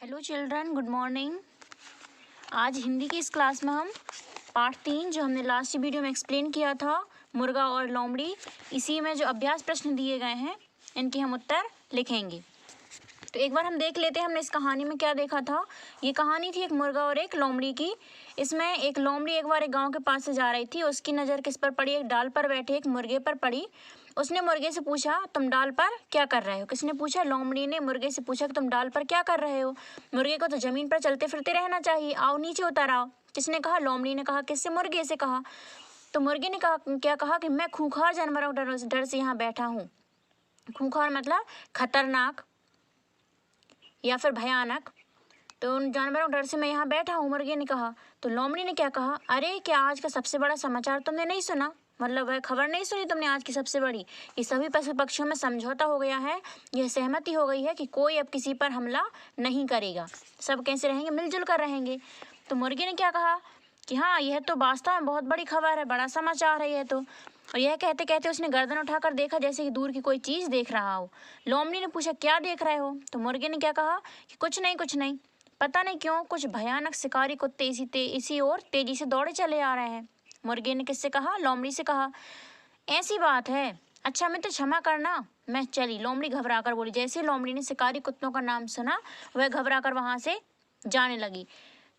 Hello children, good morning. आज हिंदी की इस क्लास में हम पार्ट 3 जो हमने लास्ट वीडियो में एक्सप्लेन किया था, मुर्गा और लोमड़ी, इसी में जो अभ्यास प्रश्न दिए गए हैं इनके हम उत्तर लिखेंगे। तो एक बार हम देख लेते हैं हमने इस कहानी में क्या देखा था। ये कहानी थी एक मुर्गा और एक लोमड़ी की। इसमें एक लोमड़ी एक बार एक गांव के पास से जा रही थी। उसकी नज़र किस पर पड़ी? एक डाल पर बैठे एक मुर्गे पर पड़ी। उसने मुर्गे से पूछा, तुम डाल पर क्या कर रहे हो? किसने पूछा? लोमड़ी ने मुर्गे से पूछा कि तुम डाल पर क्या कर रहे हो? मुर्गे को तो ज़मीन पर चलते फिरते रहना चाहिए, आओ नीचे उतर आओ। किसने कहा? लोमड़ी ने कहा। किससे? मुर्गे से कहा। तो मुर्गे ने कहा, क्या कहा कि मैं खूंखार जानवरों के डर से यहाँ बैठा हूँ। खूंखार मतलब खतरनाक या फिर भयानक, तो उन जानवरों के डर से मैं यहाँ बैठा हूँ, मुर्गे ने कहा। तो लोमड़ी ने क्या कहा? अरे क्या आज का सबसे बड़ा समाचार तुमने नहीं सुना? मतलब वह खबर नहीं सुनी तुमने आज की सबसे बड़ी? ये सभी पशु पक्षियों में समझौता हो गया है, यह सहमति हो गई है कि कोई अब किसी पर हमला नहीं करेगा, सब कैसे रहेंगे? मिलजुल कर रहेंगे। तो मुर्गे ने क्या कहा कि हाँ, यह तो वास्तव में बहुत बड़ी खबर है, बड़ा समाचार है यह तो। और यह कहते कहते उसने गर्दन उठाकर देखा जैसे कि दूर की कोई चीज़ देख रहा हो। लोमड़ी ने पूछा, क्या देख रहे हो? तो मुर्गे ने क्या कहा कि कुछ नहीं, पता नहीं क्यों कुछ भयानक शिकारी कुत्ते इसी ओर तेजी से दौड़े चले आ रहे हैं। मुर्गे ने किससे कहा? लोमड़ी से कहा। ऐसी बात है, अच्छा मित्र क्षमा करना, मैं चली। लोमड़ी घबरा कर बोली। जैसे ही लोमड़ी ने शिकारी कुत्तों का नाम सुना, वह घबरा कर वहां से जाने लगी।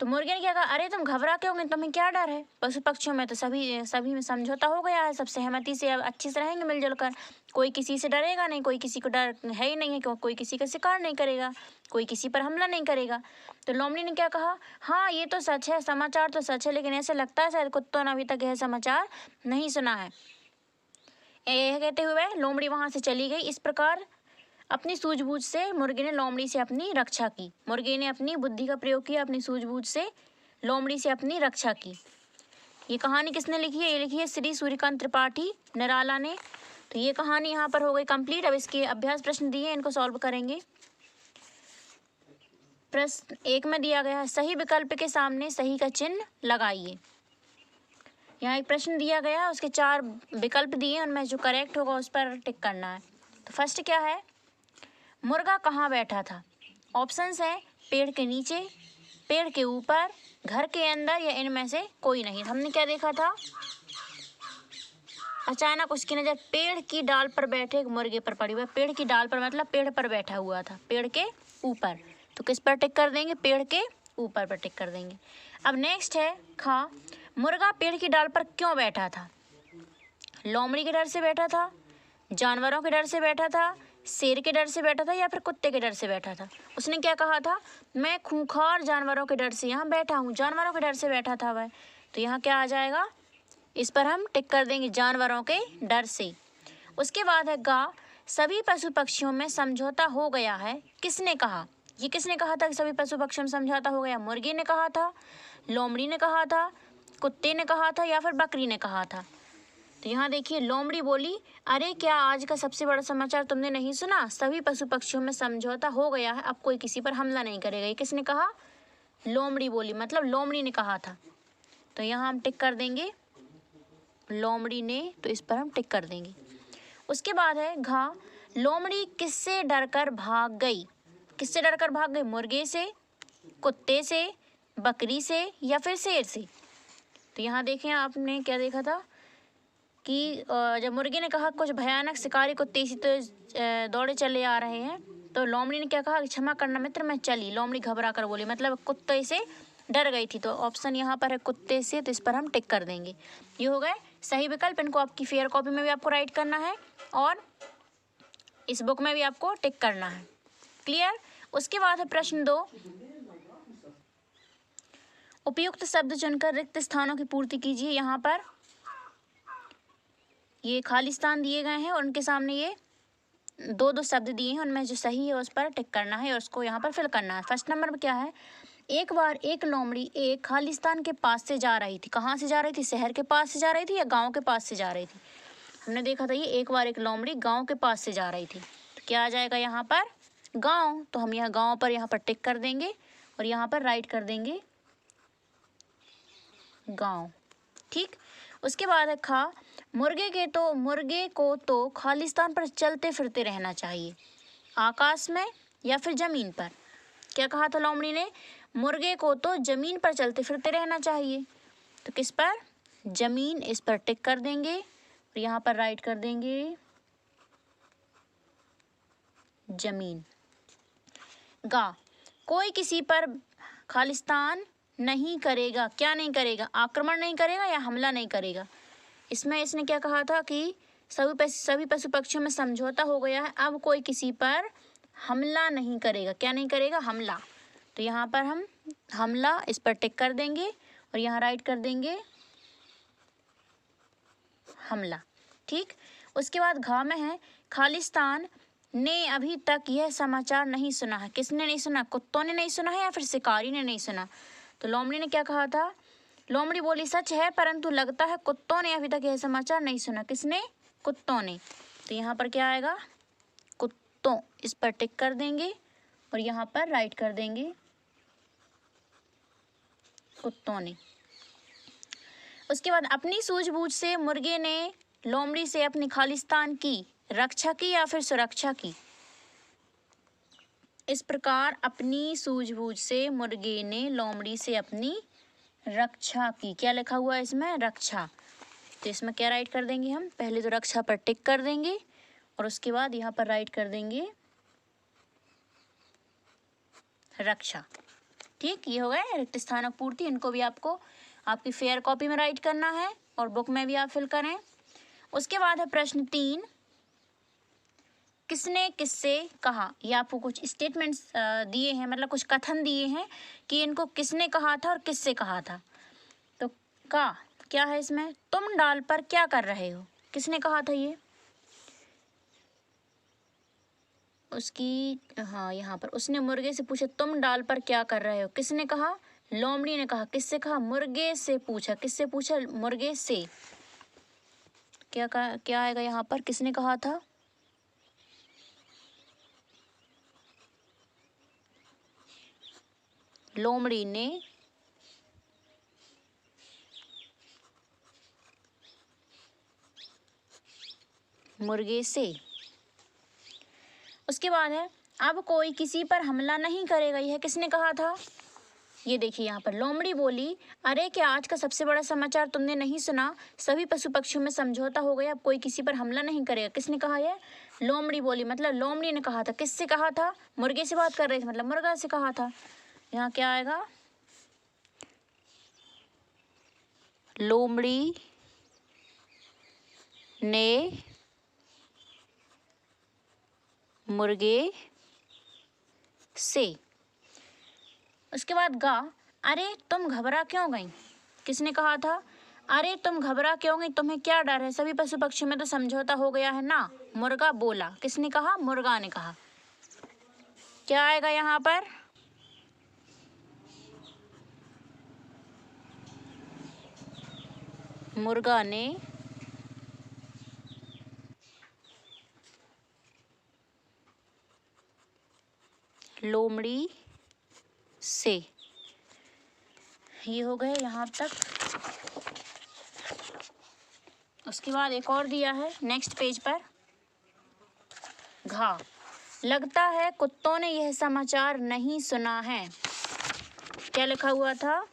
तो मुर्गे ने क्या कहा? अरे तुम घबरा क्यों गई? तुम्हें क्या डर है? पशु पक्षियों में तो सभी में समझौता हो गया है, सब सहमति से अब अच्छे से रहेंगे मिलजुल कर। कोई किसी से डरेगा नहीं, कोई किसी को डर है ही नहीं है, कोई किसी का शिकार नहीं करेगा, कोई किसी पर हमला नहीं करेगा। तो लोमड़ी ने क्या कहा? हाँ ये तो सच है, समाचार तो सच है, लेकिन ऐसा लगता है शायद कुत्तों ने अभी तक यह समाचार नहीं सुना है। यह कहते हुए लोमड़ी वहां से चली गई। इस प्रकार अपनी सूझबूझ से मुर्गे ने लोमड़ी से अपनी रक्षा की। मुर्गे ने अपनी बुद्धि का प्रयोग किया, अपनी सूझबूझ से लोमड़ी से अपनी रक्षा की। ये कहानी किसने लिखी है? ये लिखी है श्री सूर्यकांत त्रिपाठी निराला ने। तो ये कहानी यहाँ पर हो गई कंप्लीट। अब इसके अभ्यास प्रश्न दिए, इनको सॉल्व करेंगे। प्रश्न 1 में दिया गया है, सही विकल्प के सामने सही का चिन्ह लगाइए। यहाँ एक प्रश्न दिया गया है, उसके 4 विकल्प दिए, उनमें जो करेक्ट होगा उस पर टिक करना है। तो फर्स्ट क्या है? मुर्गा कहाँ बैठा था? ऑप्शंस है पेड़ के नीचे, पेड़ के ऊपर, घर के अंदर, या इनमें से कोई नहीं। हमने क्या देखा था? अचानक उसकी नज़र पेड़ की डाल पर बैठे एक मुर्गे पर पड़ी। वह पेड़ की डाल पर मतलब पेड़ पर बैठा हुआ था, पेड़ के ऊपर। तो किस पर टिक कर देंगे? पेड़ के ऊपर पर टिक कर देंगे। अब नेक्स्ट है खा, मुर्गा पेड़ की डाल पर क्यों बैठा था? लोमड़ी के डर से बैठा था, जानवरों के डर से बैठा था, शेर के डर से बैठा था, या फिर कुत्ते के डर से बैठा था? उसने क्या कहा था? मैं खूंखार जानवरों के डर से यहाँ बैठा हूँ, जानवरों के डर से बैठा था वह। तो यहाँ क्या आ जाएगा? इस पर हम टिक कर देंगे, जानवरों के डर से। उसके बाद है गा, सभी पशु पक्षियों में समझौता हो गया है, किसने कहा? ये किसने कहा था कि सभी पशु पक्षियों में समझौता हो गया? मुर्गे ने कहा था, लोमड़ी ने कहा था, कुत्ते ने कहा था, या फिर बकरी ने कहा था? तो यहाँ देखिए लोमड़ी बोली, अरे क्या आज का सबसे बड़ा समाचार तुमने नहीं सुना? सभी पशु पक्षियों में समझौता हो गया है, अब कोई किसी पर हमला नहीं करेगा। ये किसने कहा? लोमड़ी बोली, मतलब लोमड़ी ने कहा था। तो यहाँ हम टिक कर देंगे लोमड़ी ने, तो इस पर हम टिक कर देंगे। उसके बाद है घा, लोमड़ी किससे डरकर भाग गई? किससे डरकर भाग गई? मुर्गे से, कुत्ते से, बकरी से, या फिर शेर से? तो यहाँ देखें आपने क्या देखा था कि जब मुर्गे ने कहा कुछ भयानक शिकारी कुत्ते इसी तो दौड़े चले आ रहे हैं, तो लोमड़ी ने क्या कहा? क्षमा करना मित्र, मैं चली। लोमड़ी घबरा कर बोली, मतलब कुत्ते से डर गई थी। तो ऑप्शन यहाँ पर है कुत्ते से, तो इस पर हम टिक कर देंगे। ये हो गए सही विकल्प। इनको आपकी फेयर कॉपी में भी आपको राइट करना है और इस बुक में भी आपको टिक करना है। क्लियर? उसके बाद है प्रश्न 2, उपयुक्त शब्द चुनकर रिक्त स्थानों की पूर्ति कीजिए। यहाँ पर ये खाली स्थान दिए गए हैं और उनके सामने ये 2 शब्द दिए हैं, उनमें जो सही है उस पर टिक करना है और उसको यहाँ पर फिल करना है। फर्स्ट नंबर में क्या है? एक बार एक लोमड़ी एक खालिस्तान के पास से जा रही थी। कहाँ से जा रही थी? शहर के पास से जा रही थी या गांव के पास से जा रही थी? हमने देखा था ये एक बार एक लोमड़ी गांव के पास से जा रही थी। तो क्या आ जाएगा यहाँ पर? गांव। तो हम यहाँ गांव पर यहाँ पर टिक कर देंगे और यहाँ पर राइट कर देंगे गांव। ठीक। उसके बाद है खा, मुर्गे को तो खालिस्तान पर चलते फिरते रहना चाहिए, आकाश में या फिर जमीन पर? क्या कहा था लोमड़ी ने? मुर्गे को तो जमीन पर चलते फिरते रहना चाहिए। तो किस पर? जमीन, इस पर टिक कर देंगे और यहाँ पर राइट कर देंगे जमीन। गा, कोई किसी पर खालिस्तान नहीं करेगा। क्या नहीं करेगा? आक्रमण नहीं करेगा या हमला नहीं करेगा। इसमें इसने क्या कहा था कि सभी पशु पक्षियों में समझौता हो गया है, अब कोई किसी पर हमला नहीं करेगा। क्या नहीं करेगा? हमला। तो यहाँ पर हम हमला, इस पर टिक कर देंगे और यहाँ राइट कर देंगे हमला। ठीक। उसके बाद घा में है, खालिस्तान ने अभी तक यह समाचार नहीं सुना है। किसने नहीं सुना? कुत्तों ने नहीं सुना है या फिर शिकारी ने नहीं सुना? तो लोमड़ी ने क्या कहा था? लोमड़ी बोली सच है, परंतु लगता है कुत्तों ने अभी तक यह समाचार नहीं सुना। किसने? कुत्तों ने। तो यहाँ पर क्या आएगा? कुत्तों, इस पर टिक कर देंगे और यहाँ पर राइट कर देंगे कुत्तों ने। उसके बाद अपनी सूझबूझ से मुर्गे ने लोमड़ी से अपनी खालिस्तान की रक्षा की या फिर सुरक्षा की? इस प्रकार अपनी सूझबूझ से मुर्गे ने लोमड़ी से अपनी रक्षा की। क्या लिखा हुआ है इसमें? रक्षा। तो इसमें क्या राइट कर देंगे हम? पहले तो रक्षा पर टिक कर देंगे और उसके बाद यहाँ पर राइट कर देंगे रक्षा। ठीक, ये हो गया रिक्त स्थानक पूर्ति। इनको भी आपको आपकी फेयर कॉपी में राइट करना है और बुक में भी आप फिल करें। उसके बाद है प्रश्न 3, किसने किससे कहा? ये आपको कुछ स्टेटमेंट्स दिए हैं, मतलब कुछ कथन दिए हैं कि इनको किसने कहा था और किससे कहा था। तो का क्या है इसमें? तुम डाल पर क्या कर रहे हो? किसने कहा था ये? उसकी हाँ, यहाँ पर उसने मुर्गे से पूछा तुम डाल पर क्या कर रहे हो। किसने कहा? लोमड़ी ने कहा। किससे कहा? मुर्गे से पूछा। किससे पूछा? मुर्गे से। क्या आएगा यहाँ पर? किसने कहा था? लोमड़ी ने मुर्गे से। उसके बाद है अब कोई किसी पर हमला नहीं करेगा। यह किसने कहा था? ये देखिए यहाँ पर लोमड़ी बोली, अरे क्या आज का सबसे बड़ा समाचार तुमने नहीं सुना? सभी पशु पक्षियों में समझौता हो गया, अब कोई किसी पर हमला नहीं करेगा। किसने कहा? ये लोमड़ी बोली, मतलब लोमड़ी ने कहा था। किससे कहा था? मुर्गे से बात कर रहे थे, मतलब मुर्गा से कहा था। यहाँ क्या आएगा? लोमड़ी ने मुर्गे से। उसके बाद गा, अरे तुम घबरा क्यों गई? किसने कहा था? अरे तुम घबरा क्यों गई? तुम्हें क्या डर है? सभी पशु पक्षियों में तो समझौता हो गया है ना। मुर्गा बोला। किसने कहा? मुर्गा ने कहा। क्या आएगा यहाँ पर? मुर्गा ने लोमड़ी से। ये हो गए यहाँ तक। उसके बाद एक और दिया है नेक्स्ट पेज पर, घा, लगता है कुत्तों ने यह समाचार नहीं सुना है। क्या लिखा हुआ था?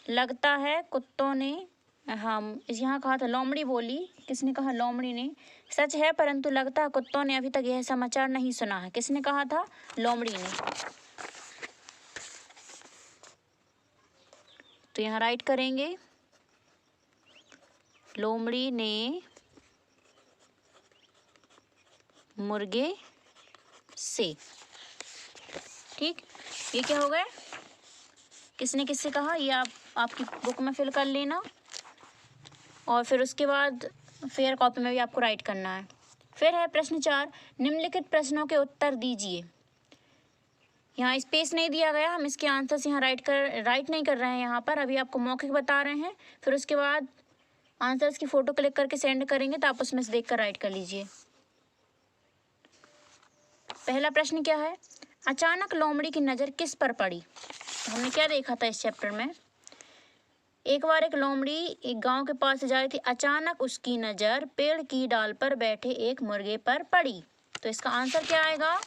लगता है कुत्तों ने, हम यहाँ कहा था लोमड़ी बोली। किसने कहा? लोमड़ी ने। सच है, परंतु लगता है कुत्तों ने अभी तक यह समाचार नहीं सुना है। किसने कहा था? लोमड़ी ने। तो यहाँ राइट करेंगे लोमड़ी ने मुर्गे से। ठीक, ये क्या हो गया? किसने किससे कहा? ये आपकी बुक में फिल कर लेना और फिर उसके बाद फेयर कॉपी में भी आपको राइट करना है। फिर है प्रश्न 4, निम्नलिखित प्रश्नों के उत्तर दीजिए। यहाँ स्पेस नहीं दिया गया, हम इसके आंसर्स यहाँ राइट नहीं कर रहे हैं यहाँ पर, अभी आपको मौखिक बता रहे हैं। फिर उसके बाद आंसर्स की फ़ोटो क्लिक करके सेंड करेंगे तो आप उसमें से देख कर राइट कर लीजिए। पहला प्रश्न क्या है? अचानक लोमड़ी की नज़र किस पर पड़ी? तो हमने क्या देखा था इस चैप्टर में? एक बार एक लोमड़ी एक गांव के पास जा रही थी, अचानक उसकी नज़र पेड़ की डाल पर बैठे एक मुर्गे पर पड़ी। तो इसका आंसर क्या आएगा?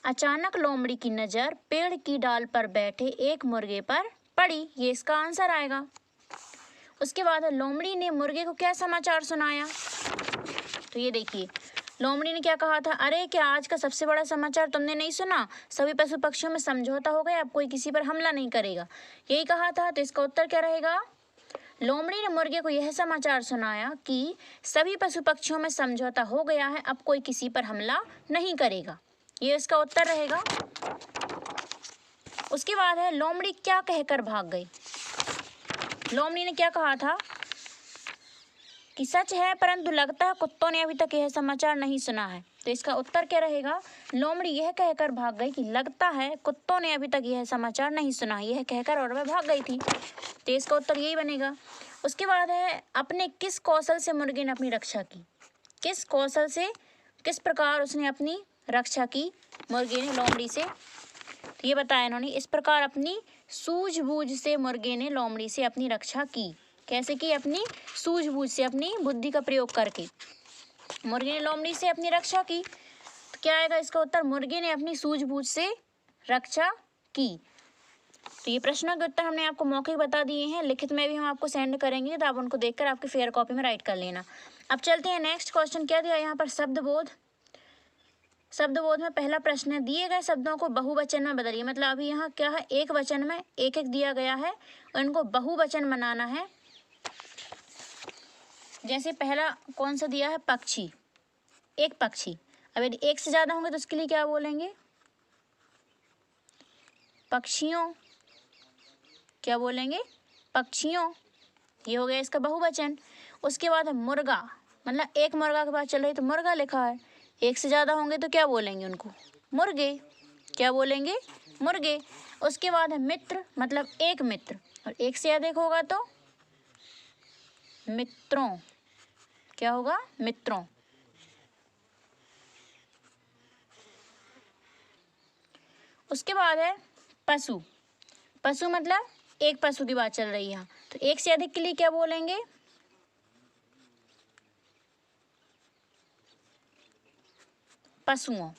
अचानक लोमड़ी की नज़र पेड़ की डाल पर बैठे एक मुर्गे पर पड़ी। ये इसका आंसर आएगा। उसके बाद लोमड़ी ने मुर्गे को क्या समाचार सुनाया? तो ये देखिए, लोमड़ी ने क्या कहा था? अरे क्या आज का सबसे बड़ा समाचार तुमने नहीं सुना? सभी पशु पक्षियों में समझौता हो गया, अब कोई किसी पर हमला नहीं करेगा, यही कहा था। तो इसका उत्तर क्या रहेगा? लोमड़ी ने मुर्गे को यह समाचार सुनाया कि सभी पशु पक्षियों में समझौता हो गया है, अब कोई किसी पर हमला नहीं करेगा, ये इसका उत्तर रहेगा। उसके बाद है लोमड़ी क्या कहकर भाग गई? लोमड़ी ने क्या कहा था कि सच है परंतु लगता है कुत्तों ने अभी तक यह समाचार नहीं सुना है। तो इसका उत्तर क्या रहेगा? लोमड़ी यह कहकर भाग गई कि लगता है कुत्तों ने अभी तक यह समाचार नहीं सुना, यह कहकर और वह भाग गई थी। तो इसका उत्तर यही बनेगा। उसके बाद है अपने किस कौशल से मुर्गे ने अपनी रक्षा की? किस कौशल से, किस प्रकार उसने अपनी रक्षा की मुर्गे ने लोमड़ी से? तो ये बताया इन्होंने, इस प्रकार अपनी सूझबूझ से मुर्गे ने लोमड़ी से अपनी रक्षा की। कैसे की? अपनी सूझबूझ से, अपनी बुद्धि का प्रयोग करके मुर्गे ने लोमड़ी से अपनी रक्षा की। तो क्या आएगा इसका उत्तर? मुर्गे ने अपनी सूझबूझ से रक्षा की। तो ये प्रश्नों के उत्तर हमने आपको मौखिक बता दिए हैं, लिखित में भी हम आपको सेंड करेंगे, तो आप उनको देखकर आपके फेयर कॉपी में राइट कर लेना। अब चलते हैं नेक्स्ट क्वेश्चन। क्या दिया यहाँ पर? शब्दबोध। शब्दबोध में पहला प्रश्न है, दिए गए शब्दों को बहुवचन में बदलिए। मतलब अभी यहाँ क्या है, एक वचन में एक एक दिया गया है और इनको बहुवचन बनाना है। जैसे पहला कौन सा दिया है? पक्षी, एक पक्षी। अब यदि एक से ज़्यादा होंगे तो उसके लिए क्या बोलेंगे? पक्षियों। क्या बोलेंगे? पक्षियों। ये हो गया इसका बहुवचन। उसके बाद है मुर्गा, मतलब एक मुर्गा के पास चल रही तो मुर्गा लिखा है। एक से ज़्यादा होंगे तो क्या बोलेंगे उनको? मुर्गे। क्या बोलेंगे? मुर्गे। उसके बाद है मित्र, मतलब एक मित्र, और एक से अधिक होगा तो मित्रों। क्या होगा? मित्रों। उसके बाद है पशु। पशु मतलब एक पशु की बात चल रही है यहाँ, तो एक से अधिक के लिए क्या बोलेंगे? पशुओं।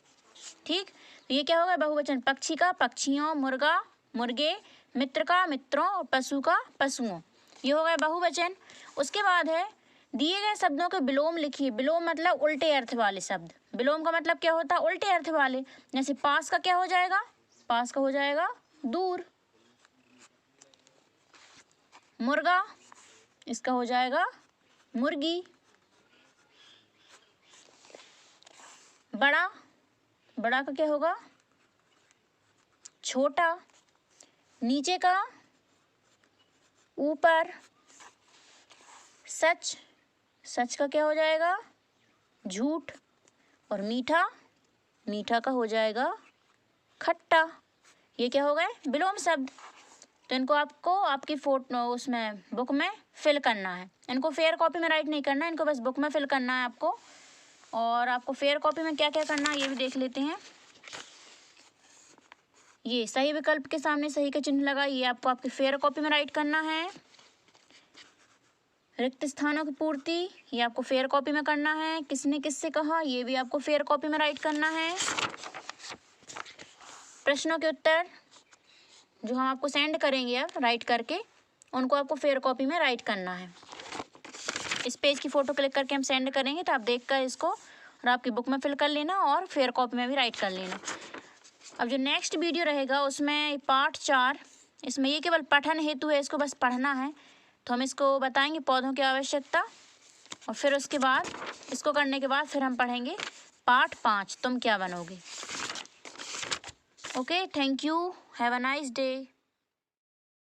ठीक, तो ये क्या होगा? बहुवचन। पक्षी का पक्षियों, मुर्गा मुर्गे, मित्र का मित्रों और पशु का पशुओं, ये हो गया बहुवचन। उसके बाद है दिए गए शब्दों के विलोम लिखिए। विलोम मतलब उल्टे अर्थ वाले शब्द। विलोम का मतलब क्या होता है? उल्टे अर्थ वाले। जैसे पास का क्या हो जाएगा? पास का हो जाएगा दूर। मुर्गा, इसका हो जाएगा मुर्गी। बड़ा, बड़ा का क्या होगा? छोटा। नीचे का ऊपर। सच, सच का क्या हो जाएगा? झूठ। और मीठा, मीठा का हो जाएगा खट्टा। ये क्या हो गए? विलोम शब्द। तो इनको आपको आपकी फोटो उसमें बुक में फिल करना है। इनको फेयर कॉपी में राइट नहीं करना है, इनको बस बुक में फिल करना है आपको। और आपको फेयर कॉपी में क्या क्या करना है ये भी देख लेते हैं। ये सही विकल्प के सामने सही का चिन्ह लगा, ये आपको आपकी फेयर कॉपी में राइट करना है। रिक्त स्थानों की पूर्ति, ये आपको फेयर कॉपी में करना है। किसने किससे कहा, ये भी आपको फेयर कॉपी में राइट करना है। प्रश्नों के उत्तर जो हम आपको सेंड करेंगे अब राइट करके, उनको आपको फेयर कॉपी में राइट करना है। इस पेज की फ़ोटो क्लिक करके हम सेंड करेंगे, तो आप देखकर इसको और आपकी बुक में फिल कर लेना और फेयर कॉपी में भी राइट कर लेना। अब जो नेक्स्ट वीडियो रहेगा उसमें पार्ट 4, इसमें ये केवल पठन हेतु है, इसको बस पढ़ना है। तो हम इसको बताएंगे पौधों की आवश्यकता, और फिर उसके बाद इसको करने के बाद फिर हम पढ़ेंगे पार्ट 5, तुम क्या बनोगे। Okay, thank you, have a nice day.